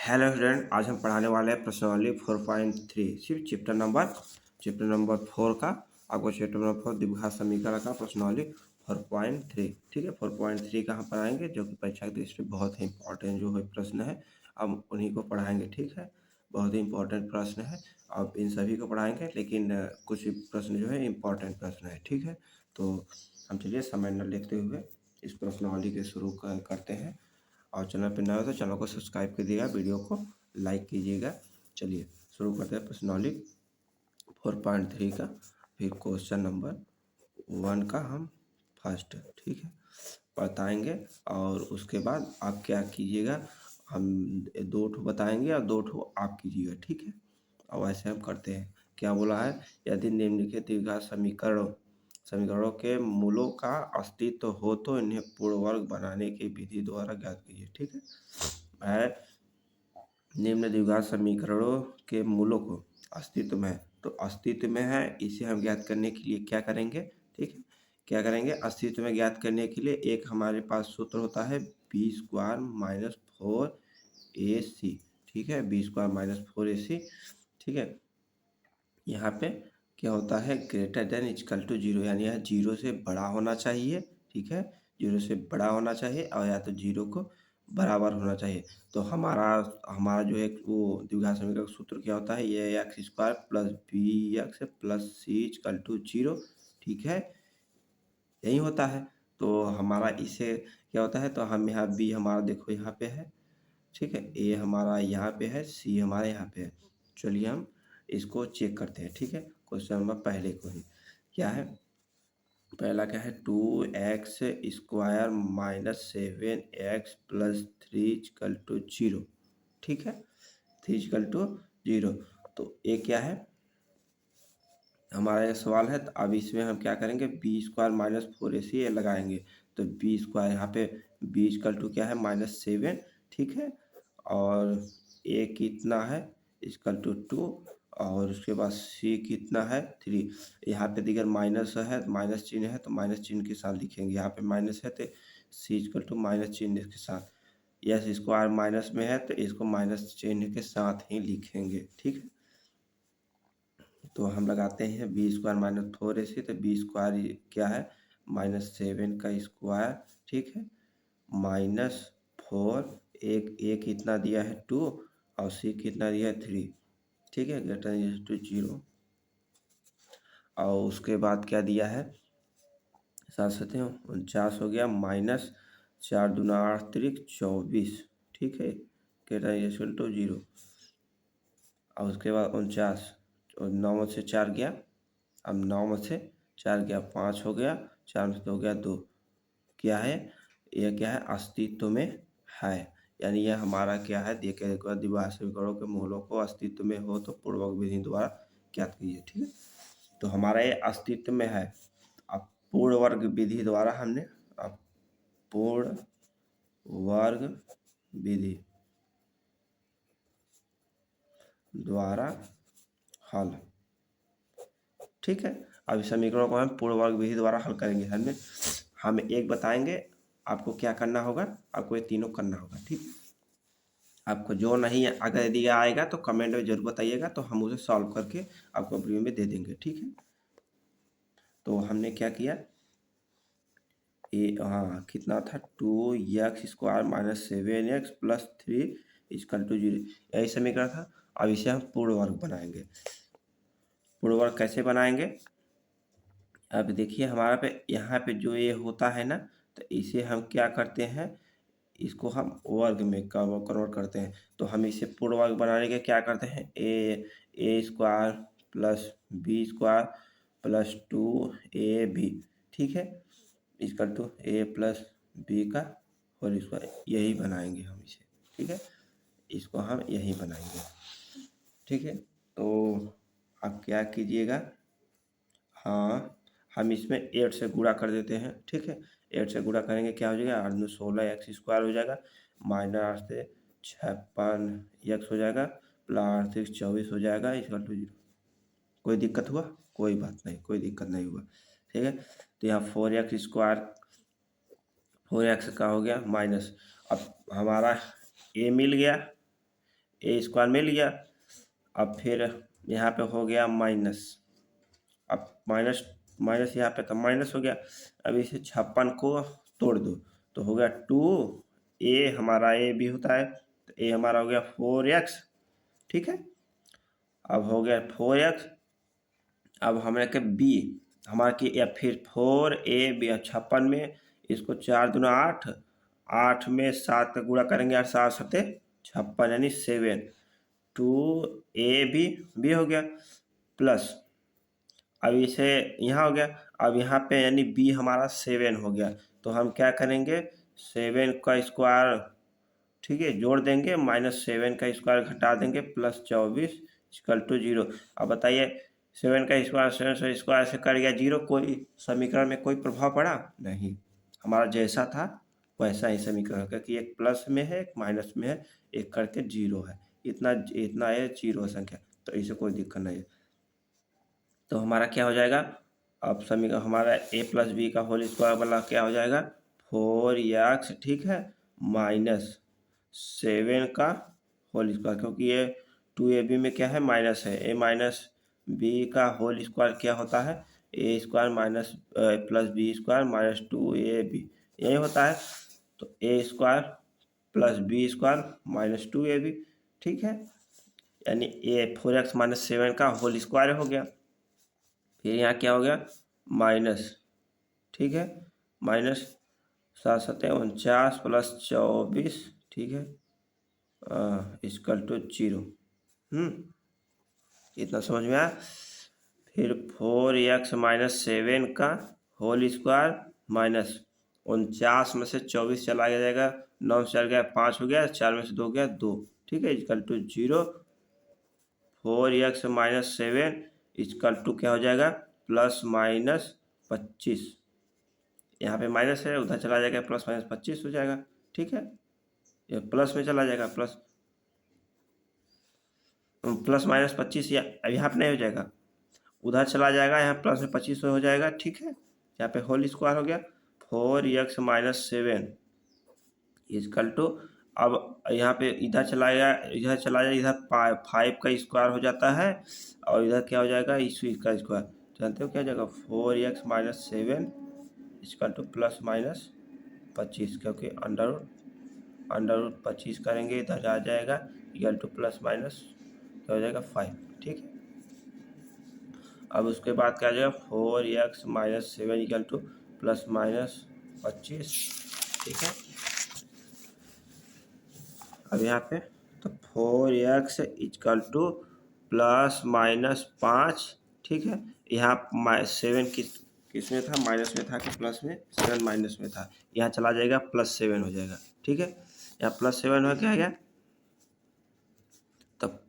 Hello student, आज हम पढ़ाने वाले हैं प्रश्नावली 4.3 सिर्फ चैप्टर नंबर 4 का। आपको चैप्टर नंबर 4 द्विघात समीकरण का प्रश्नावली 4.3, ठीक है। 4.3 का हम पढ़ाएंगे, जो कि परीक्षा की दृष्टि से बहुत ही इंपॉर्टेंट जो है प्रश्न है। अब उन्हीं को पढ़ाएंगे, ठीक है। बहुत ही इंपॉर्टेंट प्रश्न है। अब इन सभी को पढ़ाएंगे, लेकिन कुछ प्रश्न जो है इंपॉर्टेंट प्रश्न है, ठीक है। तो हम चलिए समय न लेते हुए इस प्रश्नावली के शुरू करते हैं। और चैनल पर नया हो तो चैनल को सब्सक्राइब कीजिएगा, वीडियो को लाइक कीजिएगा। चलिए शुरू करते हैं प्रश्नावली 4.3 का। फिर क्वेश्चन नंबर 1 का हम फर्स्ट, ठीक है, बताएंगे। और उसके बाद आप क्या कीजिएगा, हम 2 ठो बताएंगे और 2 ठो आप कीजिएगा, ठीक है। और ऐसे हम करते हैं। क्या बोला है, यदि निम्नलिखित द्विघात समीकरणों के मूलों का अस्तित्व हो तो इन्हें पूर्ण वर्ग बनाने की विधि द्वारा ज्ञात कीजिए, ठीक है। निम्न द्विघात समीकरणों के मूलों को अस्तित्व में है, तो अस्तित्व में है, इसे हम ज्ञात करने के लिए क्या करेंगे, ठीक है। क्या करेंगे, अस्तित्व में ज्ञात करने के लिए एक हमारे पास सूत्र होता है b² - 4ac, ठीक है। b² - 4ac, ठीक है। यहाँ पे क्या होता है, ग्रेटर देन इक्वल टू 0, यानी यह 0 से बड़ा होना चाहिए, ठीक है। 0 से बड़ा होना चाहिए और या तो 0 को बराबर होना चाहिए। तो हमारा हमारा जो है वो द्विघात समीकरण का सूत्र क्या होता है, ये x² + bx + c = 0, ठीक है, यही होता है। तो हमारा इसे क्या होता है, तो हम यहाँ b हमारा देखो यहाँ पे है, ठीक है, a हमारा यहाँ पे है, c हमारे यहाँ पे है। चलिए हम इसको चेक करते हैं, ठीक है। क्वेश्चन नंबर पहले को ही क्या है, पहला क्या है, 2x² - 7x + 3 = 0, ठीक है। 3 = 0, तो ये क्या है, हमारा ये सवाल है। तो अब इसमें हम क्या करेंगे, b² - 4ac ये लगाएंगे। तो b² यहाँ पे b = क्या है, -7, ठीक है। और a कितना है, = 2, और उसके बाद c कितना है, 3। यहाँ पे दिगर माइनस है, माइनस चिन्ह है, तो माइनस चिन्ह के साथ लिखेंगे। यहाँ पे माइनस है तो c = माइनस चिन्ह के साथ, यस स्क्वायर माइनस में है तो इसको माइनस चिन्ह के साथ ही लिखेंगे, ठीक है। तो हम लगाते हैं b² - 4ac, तो b² क्या है, -7 का स्क्वायर, ठीक है, -4, एक कितना दिया है 2, और c कितना दिया है 3, ठीक है, ग्रेटर देन टू 0। और उसके बाद क्या दिया है, 7×7 = 49 हो गया, -4 दूना 8 त्रिक 24, ठीक है, ग्रेटर देन टू 0। और उसके बाद 49, और 9 में से 4 गया, अब 9 में से 4 गया, 5 हो गया, 4 में से 2 गया 2। क्या है, यह क्या है, अस्तित्व में है, यानी यह हमारा क्या है, देखिए एक बार द्विघात समीकरणों के मूलों को अस्तित्व में हो तो पूर्वक विधि द्वारा ज्ञात कीजिए, ठीक है। तो हमारा ये अस्तित्व में है। अब पूर्ण वर्ग विधि द्वारा हमने, अब पूर्ण वर्ग विधि द्वारा हल, ठीक है। अब इस समीकरणों को हम पूर्ण वर्ग विधि द्वारा हल करेंगे। हम एक बताएंगे, आपको क्या करना होगा, आपको ये तीनों करना होगा, ठीक। आपको जो नहीं अगर दिया आएगा तो कमेंट में जरूर बताइएगा, तो हम उसे सॉल्व करके आपको वीडियो में दे देंगे, ठीक है। तो हमने क्या किया, हाँ कितना था, 2x² - 7x + 3 = 0, यही समीकरण था। अब इसे हम पूर्ण वर्ग बनाएंगे। पूर्ण वर्ग कैसे बनाएंगे, अब देखिए हमारा पे यहाँ पे जो ये होता है ना, तो इसे हम क्या करते हैं, इसको हम वर्ग में कन्वर्ट करते हैं। तो हम इसे पूर्ण वर्ग बनाने के क्या करते हैं, a² + b² + 2ab, ठीक है, = a + b का होल स्क्वायर, यही बनाएंगे हम इसे, ठीक है। इसको हम यही बनाएंगे, ठीक है। तो आप क्या कीजिएगा, हाँ हम इसमें 8 से गुणा कर देते हैं, ठीक है। 8 से गुणा करेंगे क्या हो जाएगा, 8 दूनी 16 x² हो जाएगा, -8 से 56 x हो जाएगा, +8 से 24 हो जाएगा, = 0। कोई दिक्कत हुआ, कोई बात नहीं, कोई दिक्कत नहीं हुआ, ठीक है। तो यहाँ 4x², 4x का हो गया माइनस, अब हमारा a मिल गया, ए स्क्वायर मिल गया। अब फिर यहाँ पे हो गया माइनस, अब माइनस माइनस यहाँ पे तो माइनस हो गया। अब इसे 56 को तोड़ दो तो हो गया 2 ए, हमारा ए भी होता है तो ए हमारा हो गया 4x, ठीक है। अब हो गया 4x, अब हमें के बी हमारा की या फिर 4ab 56 में इसको 4 दूना 8, 8 में 7 का गुणा करेंगे 8 7 सते 56 यानी 7, 2ab हो गया प्लस, अब इसे यहाँ हो गया, अब यहाँ पे यानी b हमारा 7 हो गया तो हम क्या करेंगे 7 का स्क्वायर, ठीक है, जोड़ देंगे -7 का स्क्वायर घटा देंगे +24 इक्वल टू 0। अब बताइए 7 का स्क्वायर 7 से स्क्वायर से कर गया 0, कोई समीकरण में कोई प्रभाव पड़ा नहीं, हमारा जैसा था वैसा ही समीकरण, क्योंकि एक प्लस में है एक माइनस में है, एक करके 0 है, इतना इतना है 0 संख्या, तो इसे कोई दिक्कत नहीं है। तो हमारा क्या हो जाएगा, अब समीकरण हमारा a + b का होल स्क्वायर वाला क्या हो जाएगा 4x, ठीक है, -7 का होल स्क्वायर, क्योंकि ये 2ab में क्या है माइनस है, a माइनस b का होल स्क्वायर क्या होता है a square minus plus b square -2ab, यही होता है। तो a square plus b square -2ab, ठीक है, यानी a 4x - 7 का होल स्क्वायर हो गया। फिर यहाँ क्या हो गया माइनस, ठीक है, -7 × 7 = 49 +24, ठीक है, इक्वल टू 0। इतना समझ में आया। फिर 4x - 7 का होल स्क्वायर -49 में से 24 चला जाएगा, 9 से चल गया 5 हो गया, 4 में से 2 गया 2, ठीक है, equal to 0। 4x - 7 equal to क्या हो जाएगा +-25, यहाँ पे माइनस है उधर चला जाएगा +-25 हो जाएगा, ठीक है, ये प्लस में चला जाएगा +-25 या यहाँ पे नहीं हो जाएगा, उधर चला जाएगा, यहाँ +-25 हो जाएगा, ठीक है, यहाँ पे होल स्क्वायर हो गया 4x - 7 इक्वल टू, अब यहाँ पे इधर चला जाएगा इधर 5 का स्क्वायर हो जाता है और इधर क्या हो जाएगा इसी का स्क्वायर, जानते हो क्या हो जाएगा 4x - 7 इक्वल टू +-25, क्योंकि अंडर रूट 25 करेंगे इधर आ जाएगा इक्वल टू +- क्या हो जाएगा 5, ठीक है। अब उसके बाद क्या हो जाएगा 4x - 7 इक्वल टू +-25, ठीक है। अब यहाँ पे तो 4x इक्वल टू +-5, ठीक है, यहाँ 7 किस में था माइनस में था कि प्लस में, 7 माइनस में था, यहाँ चला जाएगा +7 हो जाएगा, ठीक है, यहाँ +7 हो गया, तब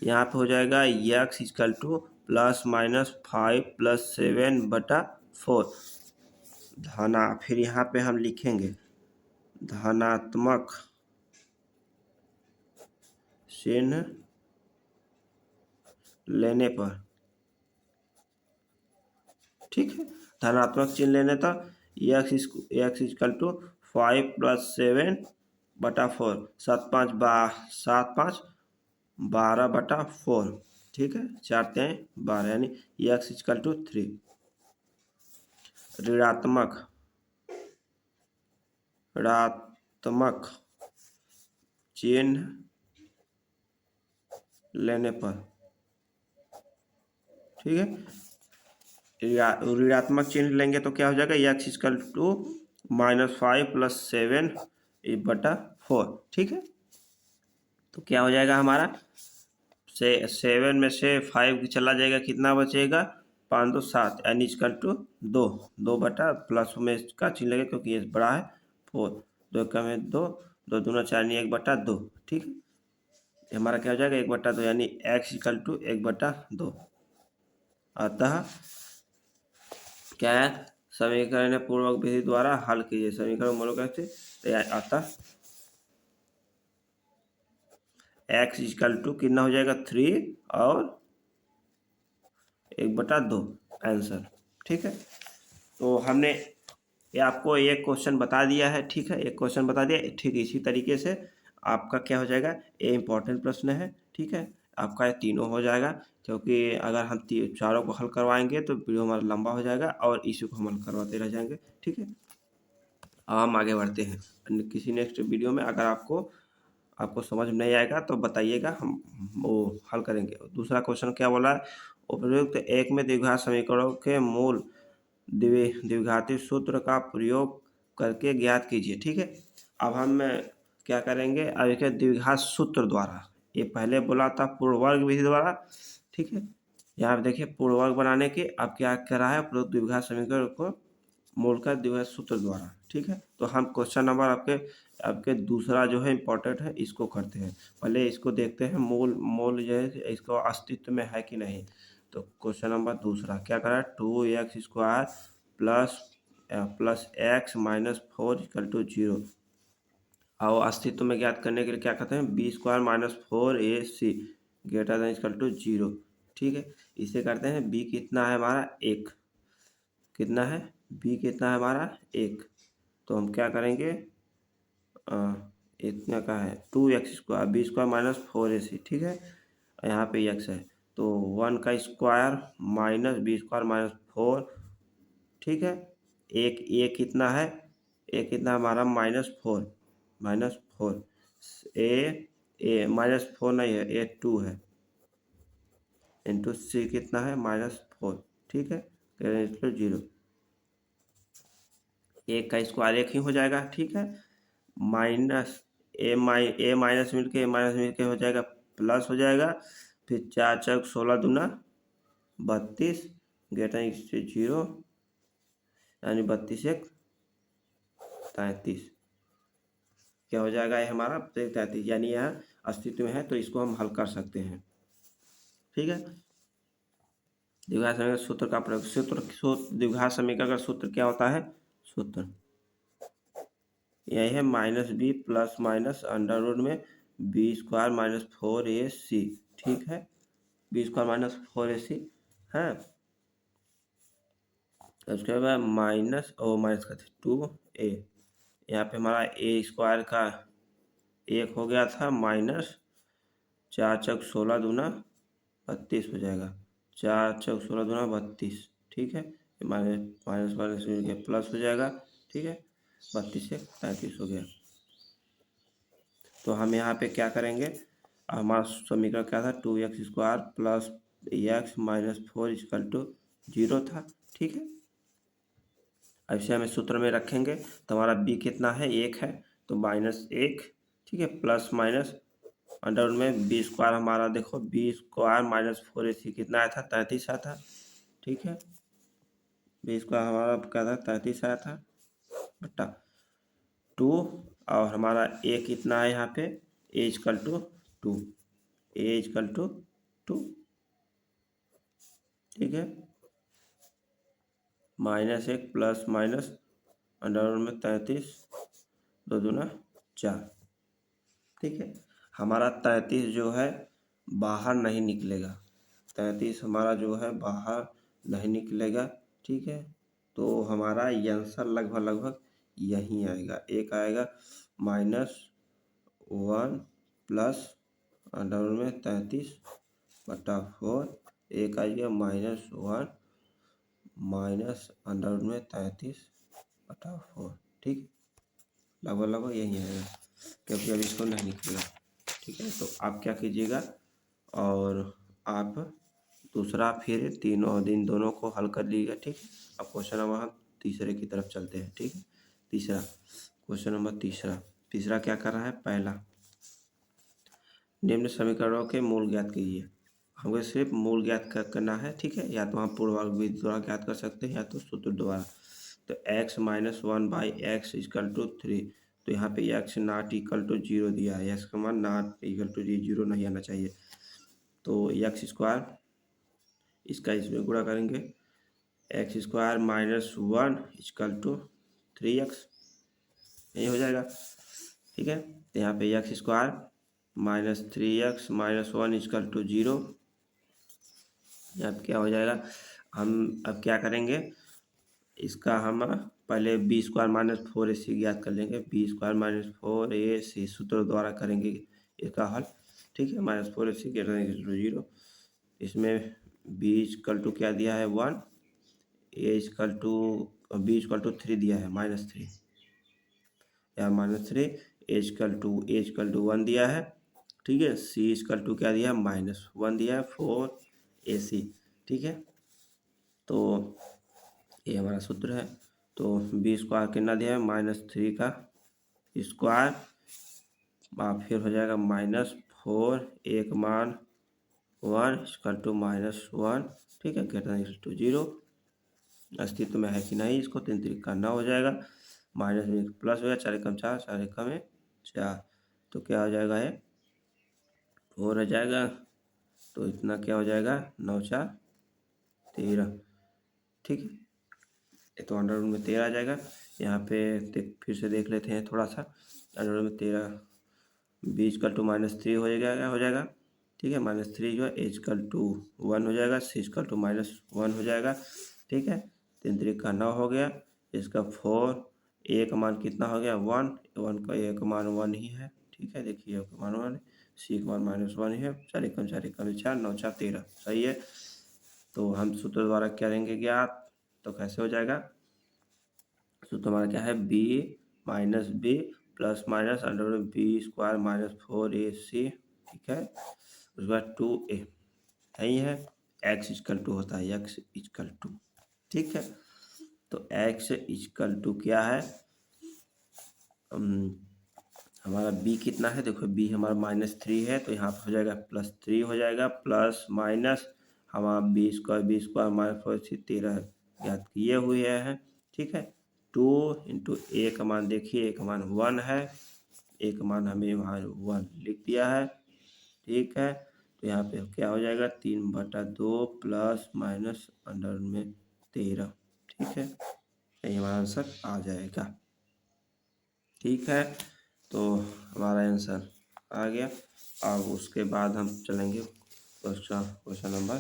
यहाँ पे हो जाएगा x इक्वल टू +-5 + 7/4 धना, फिर यहाँ पे हम लिखेंगे धनात्मक चिन्ह लेने पर, ठीक है, धनात्मक चिन्ह लेने पर x इक्वल टू 5 + 7/4, 7×5 = 12/4, ठीक है, 4×3 = 12, यानी x इक्वल टू 3। ऋणात्मक चिन्ह लेने पर, ठीक है, ऋणात्मक चिन्ह लेंगे तो क्या हो जाएगा x इक्वल टू -5 + 7/4, ठीक है। तो क्या हो जाएगा हमारा 7 में से 5 चला जाएगा, कितना बचेगा 5 × 2 = 7, यानी इक्वल टू 2 बटा प्लस में का चिन्ह लगेगा क्योंकि ये बड़ा है 4, 2 कम है 2, 2 दूना 4 यानी 1/2, ठीक है, हमारा क्या हो जाएगा 1/2, यानी x इक्वल टू 1/2। अतः क्या है समीकरण पूर्वक विधि द्वारा हल कीजिए, समीकरण मूलों कैसे, अतः x इक्वल टू कितना हो जाएगा 3 और 1/2 आंसर, ठीक है। तो हमने ये आपको एक क्वेश्चन बता दिया है, ठीक है, एक क्वेश्चन बता दिया, ठीक इसी तरीके से आपका क्या हो जाएगा, ये इंपॉर्टेंट प्रश्न है, ठीक है। आपका ये तीनों हो जाएगा, क्योंकि अगर हम चारों को हल करवाएंगे तो वीडियो हमारा लंबा हो जाएगा और इसी को हम हल करवाते रह जाएंगे, ठीक है। अब हम आगे बढ़ते हैं किसी नेक्स्ट वीडियो में। अगर आपको समझ में नहीं आएगा तो बताइएगा, हम वो हल करेंगे। दूसरा क्वेश्चन क्या बोला है, उपयुक्त एक में द्विघात समीकरणों के मूल द्विघाती सूत्र का प्रयोग करके ज्ञात कीजिए, ठीक है। अब हम क्या करेंगे, अब एक द्विघात सूत्र द्वारा, ये पहले बोला था पूर्ववर्ग विधि द्वारा, ठीक है। यहाँ पे देखिए पूर्ववर्ग बनाने के अब क्या करा है, उपरोक्त द्विघात समीकरण को मूलतः द्विघात सूत्र द्वारा, ठीक है। तो हम क्वेश्चन नंबर आपके दूसरा जो है इम्पोर्टेंट है, इसको करते हैं। पहले इसको देखते हैं, मूल जो है इसको अस्तित्व में है कि नहीं। तो क्वेश्चन नंबर दूसरा क्या करा है, 2x² प्लस एक्स माइनस 4 = 0 और अस्तित्व में ज्ञात करने के लिए क्या कहते हैं, b² - 4ac > 0, ठीक है। इसे करते हैं, b कितना है हमारा 1, कितना है b कितना है हमारा 1। तो हम क्या करेंगे, इतना का है 2x² b² - 4ac, ठीक है। यहाँ पे x है तो 1 का स्क्वायर माइनस b² - 4, ठीक है। एक कितना है, एक कितना हमारा -4 ए -4 नहीं है, ए 2 है, इंटू सी कितना है -4, ठीक है। 0, एक का स्क्वायर एक ही हो जाएगा, ठीक है। माइनस ए माइनस मिलके हो जाएगा प्लस हो जाएगा, फिर 4 × 16 दूना 32 > 0 यानी 32 × 1 = 33, क्या हो जाएगा ये हमारा 33, यानी यह अस्तित्व में है, तो इसको हम हल कर सकते हैं, ठीक है। द्विघात समीकरण सूत्र का प्रयोग, द्विघात समीकरण का सूत्र क्या होता है, सूत्र यही है -b ± अंडर रूट में b² - 4ac, ठीक है। b² - 4ac है, उसके बाद माइनस करते 2a, यहाँ पे हमारा a² का 1 हो गया था, माइनस 4 × 16 दूना 32 हो जाएगा, 4 × 16 दूना 32, ठीक है। माइनस मिलके प्लस हो जाएगा, ठीक है। 32 से 33 हो गया। तो हम यहाँ पे क्या करेंगे, हमारा समीकरण क्या था, 2x² प्लस x माइनस 4 = 0 था, ठीक है। ऐसे हमें सूत्र में रखेंगे तो हमारा b कितना है 1 है, तो -1, ठीक है, प्लस माइनस अंडर में b² हमारा देखो b² - 4ac कितना आया था 33 आया था, ठीक है। b² हमारा क्या था 33 आया था बट्टा 2, और हमारा a कितना है यहाँ पे a = 2, a = 2, ठीक है। -1 प्लस माइनस अंडर में 33 2 दूना 4, ठीक है। हमारा 33 जो है बाहर नहीं निकलेगा, 33 हमारा जो है बाहर नहीं निकलेगा, ठीक है। तो हमारा आंसर लगभग यहीं आएगा, एक आएगा -1 प्लस अंडर में 33/4, एक आएगा -1 माइनस अंडर में 33/4, ठीक, लगभग यही आएगा, क्योंकि अब इसको नहीं निकलेगा, ठीक है। तो आप क्या कीजिएगा, और आप दूसरा फिर दोनों को हल कर लीजिएगा, ठीक है। अब क्वेश्चन नंबर हम तीसरे की तरफ चलते हैं, ठीक है। क्वेश्चन नंबर तीसरा क्या कर रहा है, पहला निम्न समीकरणों के मूल ज्ञात कीजिए। हमें सिर्फ मूल ज्ञात करना है, ठीक है। या तो हम पूर्ववर्ग विधि द्वारा ज्ञात कर सकते हैं या तो सूत्र द्वारा। तो x - 1/x = 3, तो यहाँ पे x ≠ 0 दिया है, x का मान ≠ 0 नहीं आना चाहिए। तो x² इसका इसमें गुणा करेंगे, x² - 1 = 3x, यही हो जाएगा, ठीक है। तो यहाँ पे x² - 3x - 1 = 0, अब क्या हो जाएगा, हम अब क्या करेंगे, इसका हम पहले बी स्क्वायर माइनस 4ac ज्ञात कर लेंगे। बी स्क्वायर माइनस 4ac सूत्र द्वारा करेंगे इसका हल। ठीक है, -4ac greater than equal to 0। इसमें b इक्वल टू क्या दिया है 1, a equal to b equal to 3 दिया है -3 या -3, a इक्वल टू 1 दिया है। ठीक है, c इक्वल टू क्या दिया है -1 दिया है 4ac। ठीक है, तो ये हमारा सूत्र है। तो बी स्क्वायर कितना दिया है -3 का स्क्वायर फिर हो जाएगा -4, एक मान 1 इक्वल टू -1। ठीक है, ग्रेटर देन इक्वल टू 0 अस्तित्व में है कि नहीं, इसको 3 3 का 9 हो जाएगा, माइनस में प्लस हो गया, 4 एकम 4, 4 एकम में 4, तो क्या हो जाएगा ये 4 हो जाएगा। तो इतना क्या हो जाएगा 9 4 13। ठीक है, ये तो अंडर रूट में 13 आ जाएगा। यहाँ पे फिर से देख लेते हैं थोड़ा सा। अंडर रूट में 13 बी इक्वल टू -3 हो जाएगा। ठीक है, -3 जो है ए इक्वल टू 1 हो जाएगा, सी इक्वल टू -1 हो जाएगा। ठीक है, 3 3 का 9 हो गया, इसका 4, ए का मान कितना हो गया 1, 1 का ए का मान 1 ही है। ठीक है, देखिए ए का मान 1 है, सी का मान -1 ही है, 4 एकम 4 एकम 4, 9 4 13 सही है। तो हम सूत्र द्वारा करेंगे ज्ञात, तो कैसे हो जाएगा, सूत्र हमारा क्या है b minus b plus minus under root b square -4ac। ठीक है, उसके बाद 2a यही है, x इक्वल टू होता है x इक्वल टू। ठीक है, तो x इक्वल टू क्या है हमारा b कितना है, देखो b हमारा -3 है, तो यहाँ पर हो जाएगा +3 हो जाएगा, प्लस माइनस हमारा बी स्क्वायर -4ac 13 ज्ञात किए हुए हैं। ठीक है, 2 इंटू ए का मान देखिए, ए का मान 1 है, ए का मान हमें वहाँ 1 लिख दिया है। ठीक है, तो यहाँ पे क्या हो जाएगा 3/2 प्लस माइनस अंडर में 13। ठीक है, यही हमारा आंसर आ जाएगा। ठीक है, तो हमारा आंसर आ गया। अब उसके बाद हम चलेंगे क्वेश्चन नंबर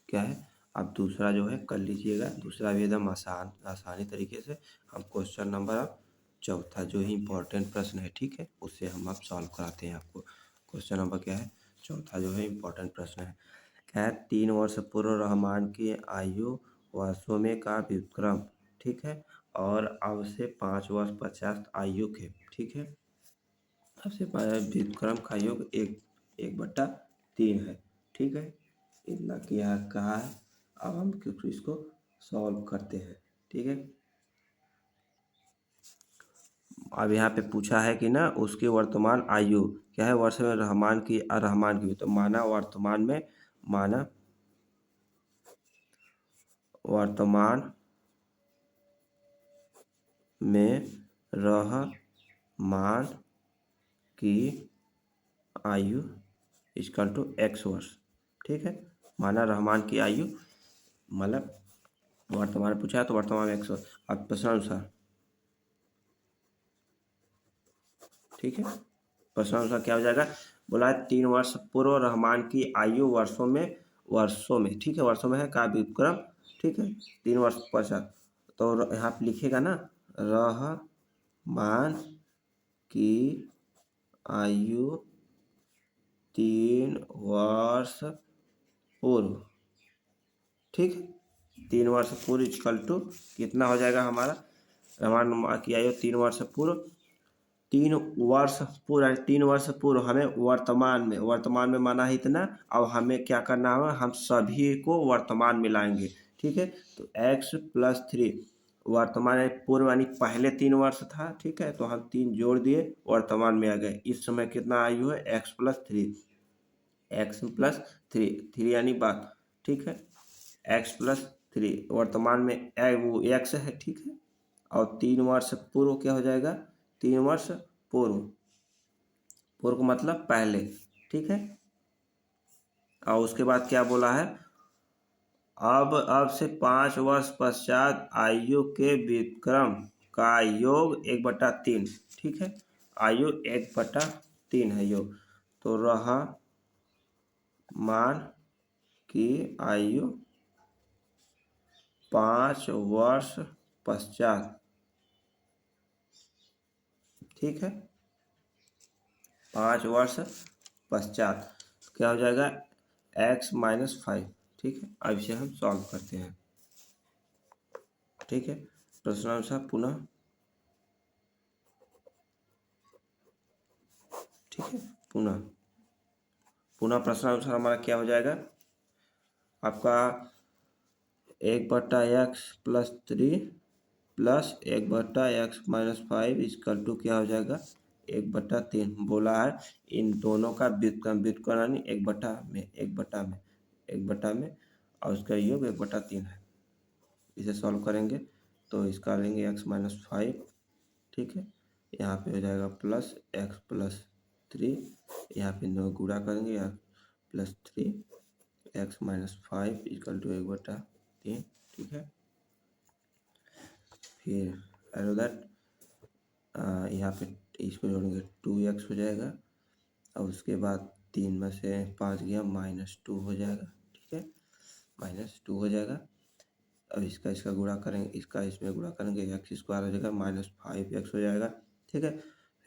क्या है, अब दूसरा जो है कर लीजिएगा, दूसरा भी एकदम आसानी तरीके से हम क्वेश्चन नंबर अब चौथा जो ही इम्पोर्टेंट प्रश्न है, ठीक है, उससे हम अब सॉल्व कराते हैं आपको। क्वेश्चन नंबर क्या है, चौथा जो है इम्पोर्टेंट प्रश्न है। क्या है, 3 वर्ष पूर्व रहमान की आयु वर्षों में का व्युत्क्रम। ठीक है, और अब से 5 वर्ष पश्चात आयु के। ठीक है, अब से व्युत्क्रम का योग 1/3 है। ठीक है, इतना किया कहा है, अब हम इसको सॉल्व करते हैं। ठीक है, अब यहाँ पे पूछा है कि ना उसकी वर्तमान आयु क्या है, वर्ष में रहमान की, तो माना वर्तमान में रहमान की आयु इक्वल टू x वर्ष। ठीक है, माना रहमान की आयु मतलब वर्तमान पूछा है, तो वर्तमान में 100। अब प्रश्नानुसार, ठीक है, प्रश्नानुसार क्या हो जाएगा, बोला है 3 वर्ष पूर्व रहमान की आयु वर्षों में, ठीक है, वर्षों में है का व्युत्क्रम। ठीक है, 3 वर्ष पश्चात, तो यहाँ पे लिखेगा ना रहमान की आयु 3 वर्ष पूर्व। ठीक है, 3 वर्ष पूर्व इक्वल टू कितना हो जाएगा हमारा, रहमान की आयु 3 वर्ष पूर्व, 3 वर्ष पूर्व हमें वर्तमान में माना है इतना। अब हमें क्या करना है, हम सभी को वर्तमान में लाएंगे। ठीक है, तो x+3 वर्तमान है, पूर्व यानी पहले 3 वर्ष था। ठीक है, तो हम 3 जोड़ दिए, वर्तमान में आ गए। इस समय कितना आयु है x+3 3 यानी बात। ठीक है, x+3 वर्तमान में वो x है। ठीक है, और 3 वर्ष पूर्व क्या हो जाएगा, 3 वर्ष पूर्व का मतलब पहले। ठीक है, और उसके बाद क्या बोला है, अब से 5 वर्ष पश्चात आयु के व्युत्क्रम का योग 1/3। ठीक है, आयु 1/3 है योग, तो रहमान की आयु 5 वर्ष पश्चात ठीक है। 5 वर्ष पश्चात क्या हो जाएगा, x-5। ठीक है, अब इसे हम सॉल्व करते हैं। ठीक है, प्रश्नानुसार पुनः, ठीक है, पुनः प्रश्नानुसार हमारा क्या हो जाएगा, आपका 1/x+3 plus 1/x-5 equal to क्या हो जाएगा, 1/3। बोला है इन दोनों का व्युत्क्रमण 1/में और उसका योग 1/3 है। इसे सॉल्व करेंगे तो इसका लेंगे x-5, ठीक है, यहाँ पे हो जाएगा प्लस x+3, यहाँ पे दो गुणा करेंगे या +3 x-5 इक्वल टू 1/3। ठीक है, फिर एरो दैट यहाँ पे इसको जोड़ेंगे 2x हो जाएगा और उसके बाद 3 में से 5 गया -2 हो जाएगा। ठीक है, -2 हो जाएगा। अब इसका गुणा करेंगे, इसका इसमें गुणा करेंगे, x² हो जाएगा, -5x हो जाएगा। ठीक है,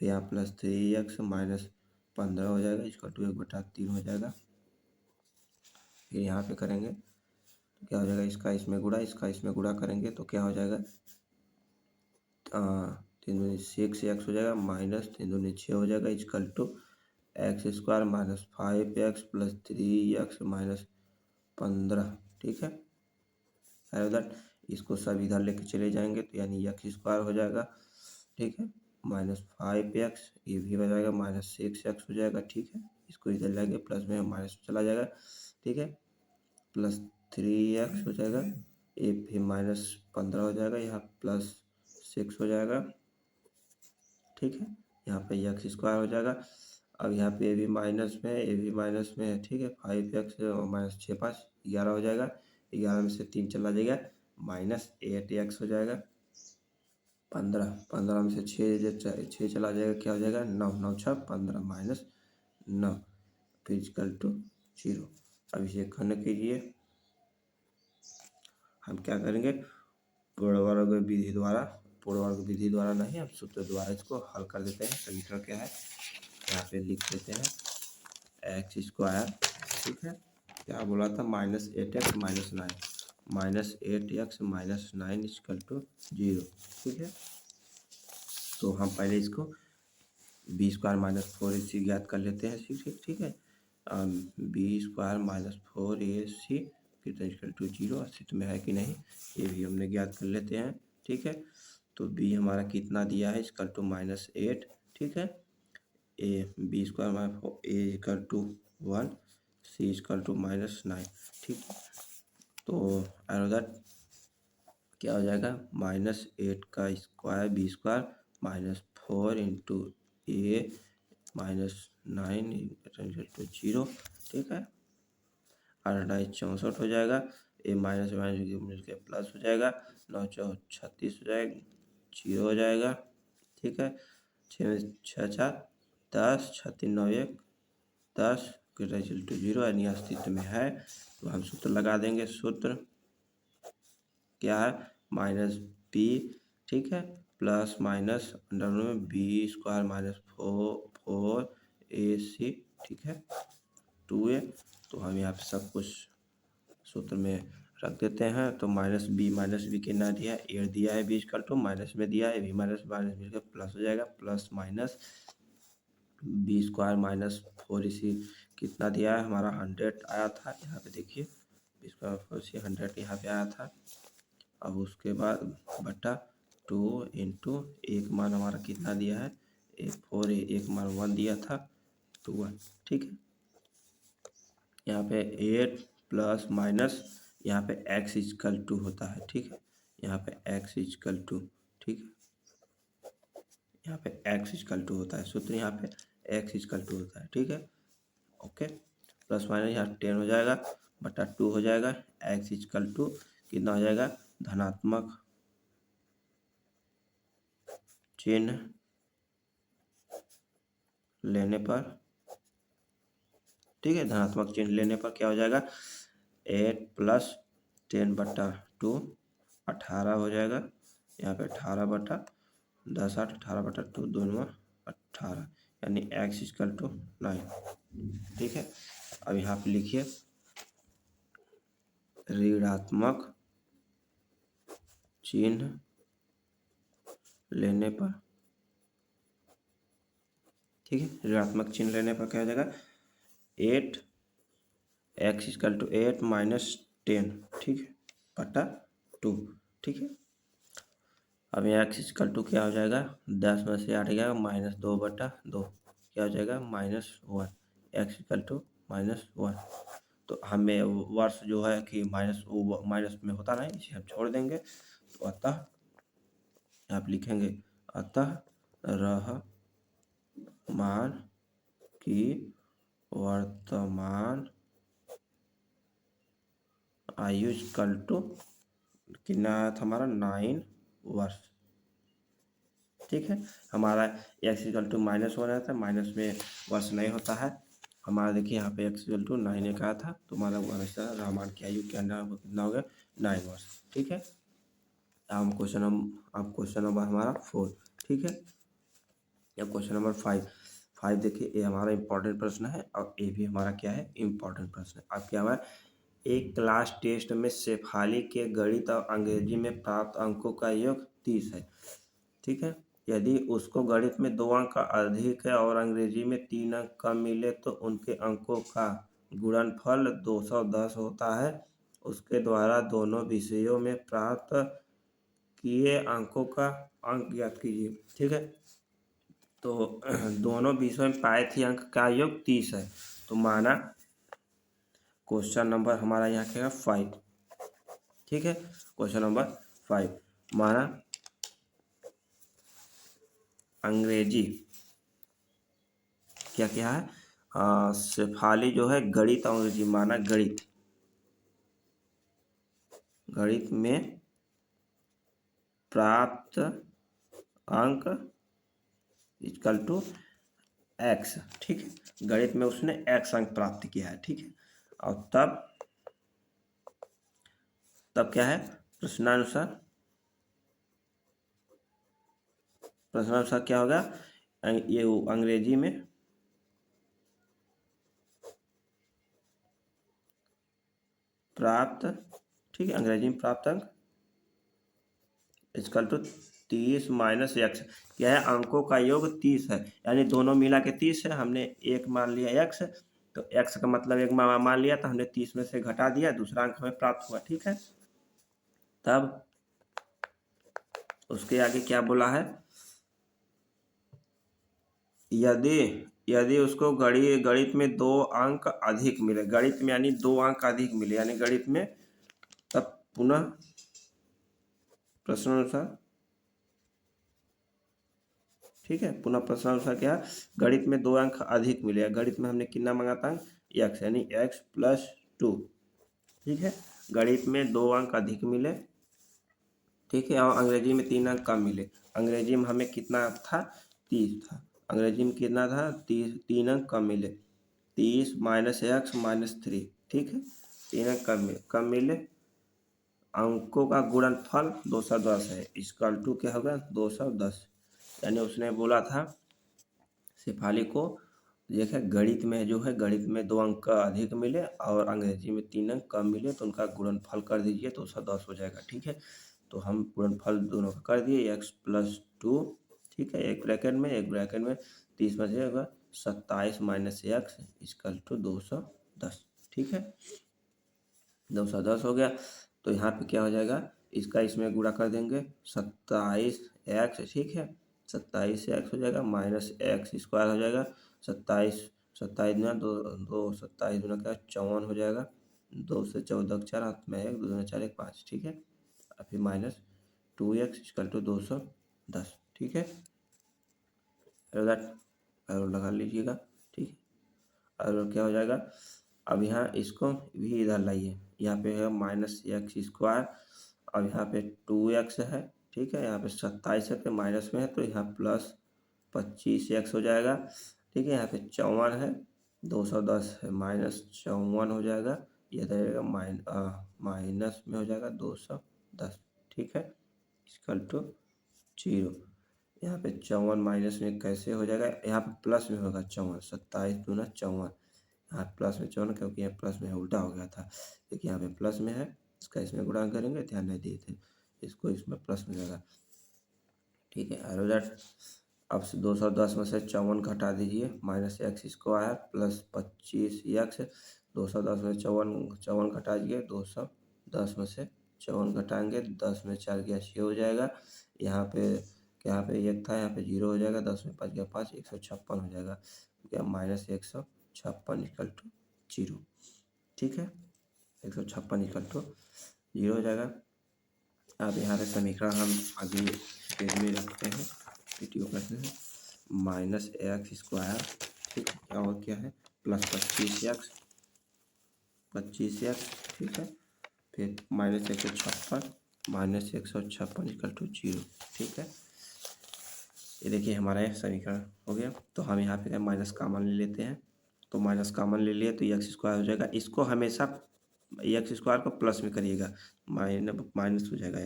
फिर यहाँ +3x -15 हो जाएगा, इसका 1/3 हो जाएगा। फिर यहाँ पे करेंगे तो क्या हो जाएगा, इसका इसमें गुणा करेंगे तो क्या हो जाएगा, 3 दूनी 6x हो जाएगा, -3 दूनी 6 हो जाएगा, equal to x² -5x + 3x -15। ठीक है, एरो दैट इसको सब इधर लेके चले जाएंगे तो यानी x² हो जाएगा। ठीक है, -5x ये भी हो जाएगा, -6x हो जाएगा। ठीक है, इसको इधर लाएंगे प्लस में माइनस चला जाएगा। ठीक है, +3x हो जाएगा, ये फिर -15 हो जाएगा, यहाँ +6 हो जाएगा। ठीक है, यहाँ पे x² हो जाएगा। अब यहाँ पे ये भी माइनस में है, ये भी माइनस में है। ठीक है, 5x -6 5 11 हो जाएगा, 11 में से 3 चला जाएगा, -8x हो जाएगा। 15 में से 6 चला जाएगा, क्या हो जाएगा, 9 9 6 15 -9 फिर इक्वल टू 0। अब इसे खंड कीजिए, हम क्या करेंगे, पूर्णवर्ग विधि द्वारा नहीं, हम सूत्र द्वारा इसको हल कर देते हैं। समीकरण क्या है यहाँ पे लिख देते हैं, x²। ठीक है, क्या बोला था, -8x -9 -8x -9 इक्वल टू 0। ठीक है, तो हम पहले इसको b² -4ac ज्ञात कर लेते हैं। ठीक है, b² -4ac कितना इक्वल टू 0 अस्तित्व में है कि नहीं, ये भी हमने ज्ञात कर लेते हैं। ठीक है, तो b हमारा कितना दिया है, इक्वल टू -8। ठीक है, b² a equal to 1, c equal to -9। ठीक, तो एरो दैट क्या हो जाएगा, -8 का square b² -4 into a -9 equal to 0। ठीक है, 8 64 हो जाएगा, a माइनस मिलकर प्लस हो जाएगा, 9 4 36 हो जाएगा, 0 हो जाएगा। ठीक है, 6 6 4 10 36 9 1 10 रिजल्ट टू 0 यानी अस्तित्व में है। तो हम सूत्र लगा देंगे, सूत्र क्या है, -b। ठीक है, प्लस माइनस अंडर में b² -4ac। ठीक है, 2a। तो हम यहाँ पे सब कुछ सूत्र में रख देते हैं। तो -b कितना दिया है, 8 दिया है, b इक्वल टू माइनस में दिया है, b माइनस मिलकर प्लस हो जाएगा, प्लस माइनस b² -4ac कितना दिया है हमारा, 100 आया था। यहाँ पे देखिए b² 4ac 100 यहाँ पे आया था। अब उसके बाद बटा 2 इंटू एक मान हमारा कितना दिया है, 4 एक मान 1 दिया था, तो 1। ठीक है, यहाँ पे 8 प्लस माइनस यहाँ पे x इक्वल टू होता है। ठीक है, यहाँ पे x इक्वल टू, ठीक है, यहाँ पे x इक्वल टू होता है, सूत्र यहाँ पे x इक्वल टू होता है। ठीक है, ओके, प्लस माइनस यहाँ 10 हो जाएगा, बटा 2 हो जाएगा, x इक्वल टू कितना हो जाएगा, धनात्मक चिन्ह लेने पर, ठीक है, धनात्मक चिन्ह लेने पर क्या हो जाएगा, 8 + 10 बटा 2 18 हो जाएगा। यहाँ पे 18 बटा 10 8 18 बटा 2 दोनों 18, यानी x इक्वल टू 9। ठीक है, अब यहाँ पे लिखिए ऋणात्मक चिन्ह लेने पर, ठीक है, ऋणात्मक चिन्ह लेने पर क्या हो जाएगा 8 x इक्वल टू 8 माइनस 10, ठीक है, बटा 2। ठीक है, अब यहाँ x इक्वल टू क्या हो जाएगा 10 में से 8 गया -2 बटा 2, क्या हो जाएगा -1, x इक्वल टू -1। तो हमें वर्ष जो है कि माइनस में होता नहीं, इसे हम छोड़ देंगे। तो अतः आप लिखेंगे अतः रहमान की वर्तमान आयु इक्वल टू कितना था हमारा 9 वर्ष। ठीक है, हमारा x इक्वल टू -1 आया था, माइनस में वर्ष नहीं होता है हमारा। देखिए यहाँ पे x इक्वल टू 9 एक आया था, तो हमारा रहमान की आयु कितना हो गया 9 वर्ष। ठीक है, अब क्वेश्चन नंबर हमारा 4। ठीक है, अब क्वेश्चन नंबर 5 देखिए, ये हमारा इंपॉर्टेंट प्रश्न है और ये भी हमारा क्या है इंपॉर्टेंट प्रश्न है। अब क्या हुआ, एक क्लास टेस्ट में शेफाली के गणित और अंग्रेजी में प्राप्त अंकों का योग 30 है। ठीक है, यदि उसको गणित में 2 अंक अधिक है और अंग्रेजी में 3 अंक कम मिले तो उनके अंकों का गुणनफल 210 होता है। उसके द्वारा दोनों विषयों में प्राप्त किए अंकों का अंक ज्ञात कीजिए। ठीक है, तो दोनों विषयों में पाए थे अंक का योग 30 है। तो माना क्वेश्चन नंबर हमारा यहाँ क्या है 5। ठीक है, क्वेश्चन नंबर 5 माना अंग्रेजी क्या क्या है, शेफाली जो है गणित और अंग्रेजी, माना गणित में प्राप्त अंक इक्वल टू x। ठीक है, गणित में उसने x अंक प्राप्त किया है। ठीक है, और तब क्या है प्रश्नानुसार क्या होगा, ये अंग्रेजी में प्राप्त, ठीक है, अंग्रेजी में प्राप्त अंक इक्वल टू 30 माइनस x। क्या है, अंकों का योग 30 है, यानी दोनों मिला के 30 है। हमने एक मान लिया x, तो x का मतलब एक मान लिया, तो हमने 30 में से घटा दिया, दूसरा अंक हमें प्राप्त हुआ। ठीक है, तब उसके आगे क्या बोला है, यदि उसको गणित में 2 अंक अधिक मिले, गणित में यानी 2 अंक अधिक मिले, यानी गणित में, तब पुनः प्रश्नानुसार, ठीक है, पुनः प्रश्नानुसार क्या, गणित में 2 अंक अधिक मिले, गणित में हमने कितना मांगा था x, यानी x प्लस 2। ठीक है, गणित में 2 अंक अधिक मिले, ठीक है, और अंग्रेजी में 3 अंक कम मिले। अंग्रेजी में हमें कितना था 30 था, अंग्रेजी में कितना था 3 अंक कम मिले, 30 माइनस x माइनस 3। ठीक है, 3 अंक कम मिले, अंकों का गुणनफल 210 है, इक्वल टू क्या होगा 210। यानी उसने बोला था शेफाली को, देखिए गणित में जो है, गणित में 2 अंक अधिक मिले और अंग्रेजी में 3 अंक कम मिले, तो उनका गुणनफल कर दीजिए तो 210 हो जाएगा। ठीक है, तो हम गुणनफल दोनों का कर दिए x प्लस 2। ठीक है, एक ब्रैकेट में 30 में से होगा 27 माइनस x इक्वल टू 210। ठीक है, 210 हो गया, तो यहाँ पे क्या हो जाएगा, इसका इसमें गुणा कर देंगे 27x। ठीक है, 27x हो जाएगा माइनस x स्क्वायर हो जाएगा, 27 गुना 2 27 गुना क्या 54 हो जाएगा, 2 से 14 4 हाथ में 1 2 दूना 4 1 5। ठीक है, और फिर माइनस 2x इक्वल टू 210। ठीक है, और लगा लीजिएगा। ठीक है, और क्या हो जाएगा, अब यहाँ इसको भी इधर लाइए, यहाँ पे है माइनस एक्स स्क्वायर, अब यहाँ पे 2x है। ठीक है, यहाँ पे 27 है, माइनस में है, तो यहाँ प्लस 25x हो जाएगा। ठीक है, यहाँ पे 54 है, 210 है, माइनस 54 हो जाएगा, ये रहेगा माइनस में हो जाएगा 210। ठीक है, इक्वल टू 0। यहाँ पे 54 माइनस में कैसे हो जाएगा, यहाँ पे प्लस में होगा 54, 27 दूना 54, यहाँ प्लस में 54 क्योंकि यहाँ प्लस में उल्टा हो गया था, देखिए यहाँ पे प्लस में है, इसका इसमें गुणा करेंगे, ध्यान नहीं दिए थे, इसको इसमें प्लस में जाएगा, ठीक है। एरो दैट अब 210 में से 54 घटा दीजिए, minus x square plus 25 x, 210 में 54 घटा दीजिए, 210 में से 54 घटाएंगे, 10 में 4 गया 6 हो जाएगा, यहाँ पे एक था, यहाँ पे 0 हो जाएगा, 10 में 5 गया 5, 156 हो जाएगा, क्या माइनस 156 इक्वल टू 0, ठीक है, 156 इक्वल टू 0 हो जाएगा। अब यहाँ पे समीकरण हम अगली पेज में रखते हैं, पीटीओ करते हैं, माइनस एक्स स्क्वायर, ठीक है, और क्या है प्लस 25 एक्स, ठीक है, फिर माइनस 156 इक्वल टू 0, ठीक है। ये देखिए हमारा ये समीकरण हो गया। तो हम यहाँ पे माइनस कॉमन ले लेते हैं, तो माइनस कॉमन ले लिए तो एक्स स्क्वायर हो जाएगा, इसको हमेशा एक्स स्क्वायर को प्लस में करिएगा, माइनस हो जाएगा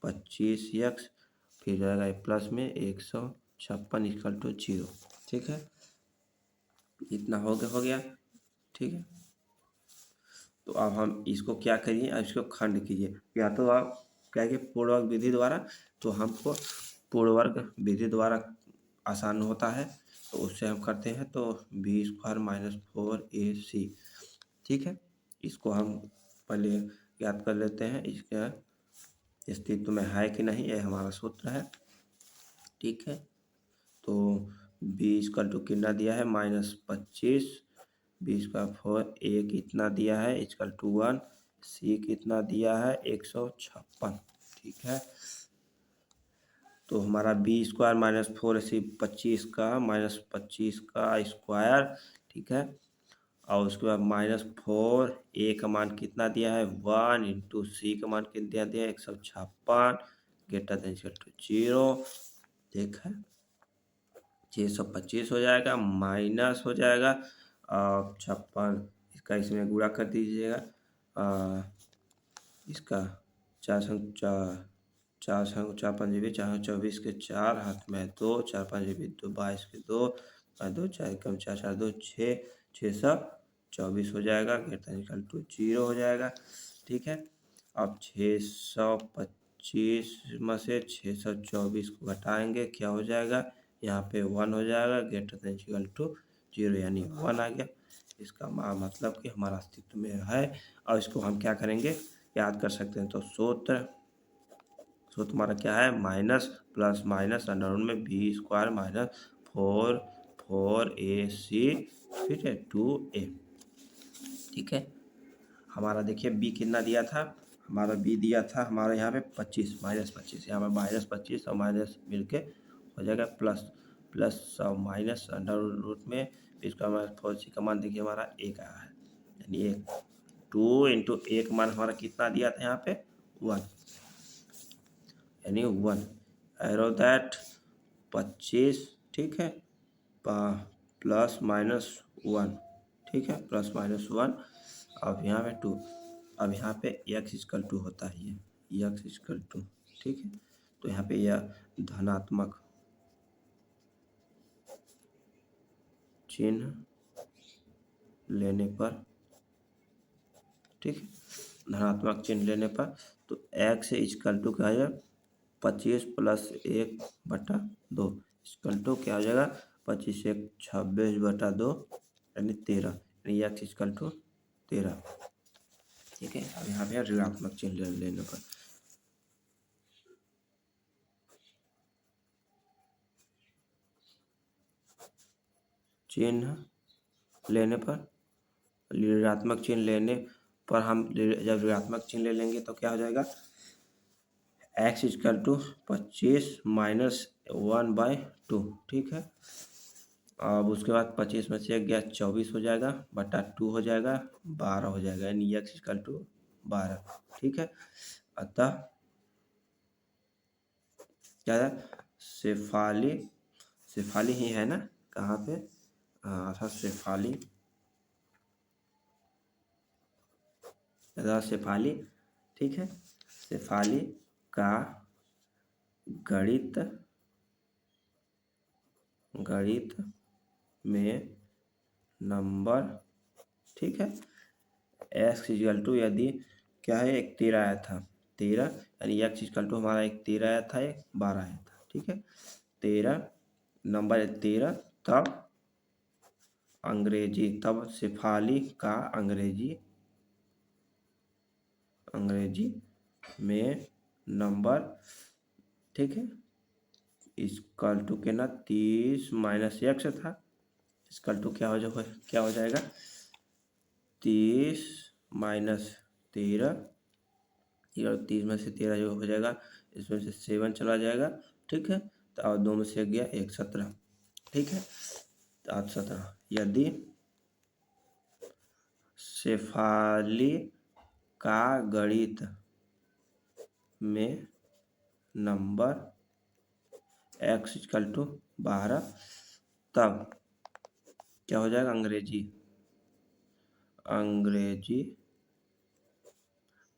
25 एक्स, फिर जाएगा प्लस में 156 इक्वल टू 0, ठीक है, इतना हो गया, ठीक है। तो अब हम इसको क्या करिए, अब इसको खंड कीजिए, या तो आप क्या कि पूर्ववर्ग विधि द्वारा, तो हमको पूर्ववर्ग विधि द्वारा आसान होता है, तो उससे हम करते हैं, तो बी स्क्वायर माइनस 4ac, ठीक है, इसको हम पहले याद कर लेते हैं, इसका अस्तित्व में है कि नहीं, ये हमारा सूत्र है, ठीक है। तो बी इक्वल टू कितना दिया है -25, 20 का 4, ए कितना दिया है इक्वल टू 1, सी कितना दिया है 156, ठीक है। तो हमारा बी स्क्वायर -4ac 25 का स्क्वायर, ठीक है, और उसके बाद -4, ए का मान कितना दिया है 1 इंटू सी का मान कितना दिया है 156, ग्रेटर देन इक्वल टू 0, ठीक है, 625 हो जाएगा, माइनस हो जाएगा 56, इसका इसमें गुणा कर दीजिएगा, इसका 4 5 भी 424 के 4 हाथ में 2, 4 5 भी 2, 22 के 2, 2 4 कम 4 4 2 6, 624 हो जाएगा, इक्वल टू 0 हो जाएगा, ठीक है। अब 625 में से 624 को घटाएंगे, क्या हो जाएगा, यहाँ पे 1 हो जाएगा, इक्वल टू 0, यानी 1 आ गया, इसका मतलब कि हमारा अस्तित्व में है। और इसको हम क्या करेंगे, याद कर सकते हैं, तो सूत्र हमारा क्या है, माइनस प्लस माइनस अंडर में बी स्क्वायर माइनस 4ac, फिर है 2a, ठीक है। हमारा देखिए बी कितना दिया था, हमारा बी दिया था हमारा यहाँ पे 25, -25, यहाँ पे -25 और माइनस मिलके हो जाएगा प्लस और माइनस अंडर रूट में, इसका हमारा 4c का मान देखिए हमारा 1 आया है, यानी 1, 2 इंटू 1 मान हमारा कितना दिया था यहाँ पे 1, यानी 1, एरो दैट 25, ठीक है, प्लस माइनस 1, ठीक है, प्लस माइनस 1, अब यहाँ पे 2, अब यहाँ पे x इक्वल टू होता है, ये x इक्वल टू, ठीक है, तो यहाँ पे यह धनात्मक चिन्ह लेने पर, ठीक है, धनात्मक चिन्ह लेने पर, तो x इक्वल टू क्या है 25 प्लस 1/2 इक्वल टू क्या हो जाएगा 25 1 26/2, यानी 13, यानी x इक्वल टू 13, ठीक है। अब यहाँ पे ऋणात्मक चिन्ह लेने पर, ऋणात्मक चिन्ह लेने पर हम जब ऋणात्मक चिन्ह ले लेंगे तो क्या हो जाएगा, x इक्वल टू 25 माइनस 1/2, ठीक है। अब उसके बाद 25 में से 1 गया 24 हो जाएगा, बटा 2 हो जाएगा, 12 हो जाएगा, यानी x इक्वल टू 12, ठीक है। अतः क्या है, शेफाली ही है ना, कहाँ पे, अर्थात शेफाली, ठीक है, शेफाली का गणित गणित में नंबर, ठीक है। एक्स इजकल टू, यदि क्या है, एक 13 आया था, 13 यानी एक्स इजकल टू हमारा एक 13 आया था, एक 12 आया था, ठीक है। 13 नंबर 13, तब अंग्रेजी, तब शेफाली का अंग्रेजी में नंबर, ठीक है, इजकल टू के ना 30 माइनस एक्स था, इजकल टू क्या हो जाएगा 30 माइनस 13, 30 में से 13 जो हो जाएगा, इसमें से 7 चला जाएगा, ठीक है। तो और 2 में से गया 1, 17, ठीक है। तो आज 17, यदि शेफाली का गणित में नंबर एक्स इक्वल टू 12, तब क्या हो जाएगा, अंग्रेजी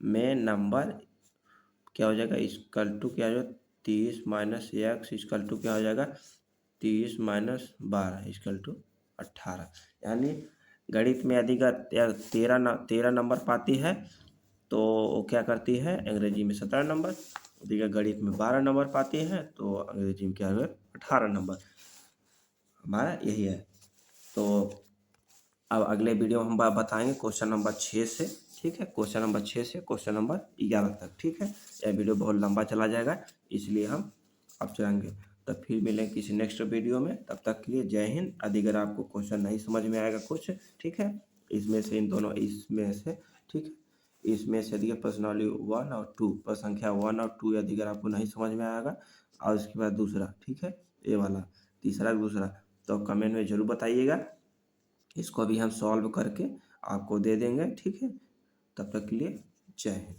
में नंबर क्या हो जाएगा, इक्वल टू क्या हो जाएगा 30 माइनस एक्स इक्वल टू क्या हो जाएगा 30 माइनस 12 इक्वल टू 18। यानी गणित में यदि 13 नंबर पाती है तो वो क्या करती है, अंग्रेजी में 17 नंबर। यदि गणित में 12 नंबर पाती है तो अंग्रेजी में क्या है 18 नंबर। हमारा यही है। तो अब अगले वीडियो में हम बताएंगे क्वेश्चन नंबर 6 से, ठीक है। क्वेश्चन नंबर 6 से क्वेश्चन नंबर 11 तक, ठीक है। यह वीडियो बहुत लंबा चला जाएगा, इसलिए हम अब चलेंगे। तब फिर मिलेंगे किसी नेक्स्ट वीडियो में, तब तक के लिए जय हिंद। यदि अगर आपको क्वेश्चन नहीं समझ में आएगा कुछ, ठीक है, इसमें से इसमें से, ठीक है, इसमें से यदि प्रश्नावली 1 और 2, प्रश्न संख्या 1 और 2 यदि अगर आपको नहीं समझ में आएगा, और उसके बाद दूसरा, ठीक है, ये वाला तीसरा दूसरा, तो कमेंट में ज़रूर बताइएगा। इसको अभी हम सॉल्व करके आपको दे देंगे, ठीक है। तब तक के लिए जय हिंद।